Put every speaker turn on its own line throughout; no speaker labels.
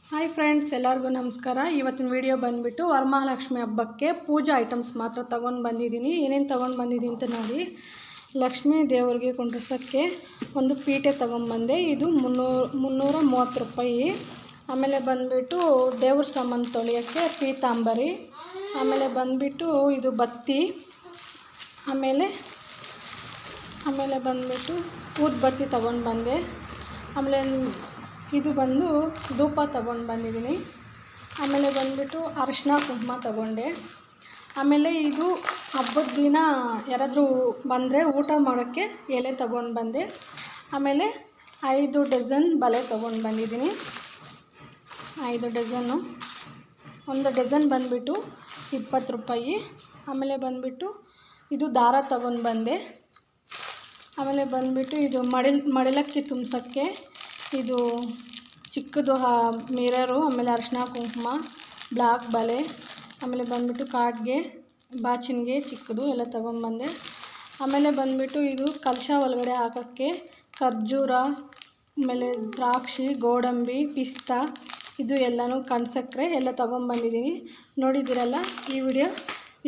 Hi friends, ಎಲ್ಲರಿಗೂ ನಮಸ್ಕಾರ. ಇವತ್ತಿನ ವಿಡಿಯೋ ಬಂದುಬಿಟ್ಟು ವರಮಹಾಲಕ್ಷ್ಮಿ ಹಬ್ಬಕ್ಕೆ ಪೂಜಾ ಐಟಮ್ಸ್ ಮಾತ್ರ ತೊಗೊಂಡು ಬಂದಿದ್ದೀನಿ. ಏನೇನು ತೊಗೊಂಡು ಬಂದಿದ್ದೀನಿ ಅಂತ ನೋಡಿ. ಲಕ್ಷ್ಮೀ ದೇವರಿಗೆ ಕುಂಡ್ರಿಸೋಕ್ಕೆ ಒಂದು ಪೀಠೆ ತೊಗೊಂಬಂದೆ. ಇದು 330 ರೂಪಾಯಿ. ಆಮೇಲೆ ಬಂದುಬಿಟ್ಟು ದೇವ್ರ ಸಾಮಾನು ತೊಳೆಯೋಕ್ಕೆ ಪೀತಾಂಬರಿ. ಆಮೇಲೆ ಬಂದುಬಿಟ್ಟು ಇದು ಬತ್ತಿ. ಆಮೇಲೆ ಬಂದುಬಿಟ್ಟು ಊದ್ಬತ್ತಿ ತೊಗೊಂಡು ಬಂದೆ. ಆಮೇಲೆ ಇದು ಬಂದು ಧೂಪ ತೊಗೊಂಡು ಬಂದಿದ್ದೀನಿ. ಆಮೇಲೆ ಬಂದುಬಿಟ್ಟು ಅರಿಶಿನ ಕುಂಕುಮ ತೊಗೊಂಡೆ. ಆಮೇಲೆ ಇದು ಹಬ್ಬದ ದಿನ ಯಾರಾದರೂ ಬಂದರೆ ಊಟ ಮಾಡೋಕ್ಕೆ ಎಲೆ ತೊಗೊಂಡು ಬಂದೆ. ಆಮೇಲೆ 5 ಡಜನ್ ಬಳೆ ತೊಗೊಂಡು ಬಂದಿದ್ದೀನಿ. 5 ಡಜನ್ನು. ಒಂದು ಡಜನ್ ಬಂದುಬಿಟ್ಟು 20 ರೂಪಾಯಿ. ಆಮೇಲೆ ಬಂದುಬಿಟ್ಟು ಇದು ದಾರ ತೊಗೊಂಡು ಬಂದೆ. ಆಮೇಲೆ ಬಂದುಬಿಟ್ಟು ಇದು ಮಡಿಲಕ್ಕಿ ತುಂಬಿಸೋಕ್ಕೆ ಇದು ಚಿಕ್ಕದು ಮಿರರು. ಆಮೇಲೆ ಅರಿಶಿನ ಕುಂಕುಮ, ಬ್ಲಾಕ್ ಬಳೆ. ಆಮೇಲೆ ಬಂದುಬಿಟ್ಟು ಕಾಡ್ಗೆ, ಬಾಚಿನ್ಗೆ ಚಿಕ್ಕದು ಎಲ್ಲ ತೊಗೊಂಬಂದೆ. ಆಮೇಲೆ ಬಂದುಬಿಟ್ಟು ಇದು ಕಲಶ ಒಳಗಡೆ ಹಾಕೋಕ್ಕೆ ಖರ್ಜೂರ, ಆಮೇಲೆ ದ್ರಾಕ್ಷಿ, ಗೋಡಂಬಿ, ಪಿಸ್ತಾ ಇದು ಎಲ್ಲನೂ ಕಣ್ಸಕ್ಕರೆ ಎಲ್ಲ ತೊಗೊಂಬಂದಿದ್ದೀನಿ. ನೋಡಿದ್ದೀರಲ್ಲ, ಈ ವಿಡಿಯೋ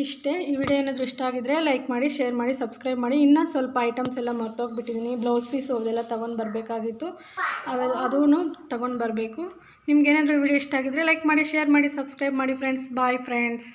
ಇಷ್ಟೇ. ಈ ವಿಡಿಯೋ ಏನಾದರೂ ಇಷ್ಟ ಆಗಿದ್ರೆ ಲೈಕ್ ಮಾಡಿ, ಶೇರ್ ಮಾಡಿ, ಸಬ್ಸ್ಕ್ರೈಬ್ ಮಾಡಿ. ಇನ್ನೂ ಸ್ವಲ್ಪ ಐಟಮ್ಸ್ ಎಲ್ಲ ಮರ್ತೋಗ್ಬಿಟ್ಟಿದ್ದೀನಿ. ಬ್ಲೌಸ್ ಪೀಸು ಅದೆಲ್ಲ ತೊಗೊಂಡು ಬರಬೇಕಾಗಿತ್ತು. ಅದೂ ತೊಗೊಂಡು ಬರಬೇಕು. ನಿಮ್ಗೇನಾದರೂ ವಿಡಿಯೋ ಇಷ್ಟ ಆಗಿದ್ರೆ ಲೈಕ್ ಮಾಡಿ, ಶೇರ್ ಮಾಡಿ, ಸಬ್ಸ್ಕ್ರೈಬ್ ಮಾಡಿ ಫ್ರೆಂಡ್ಸ್. Bye friends.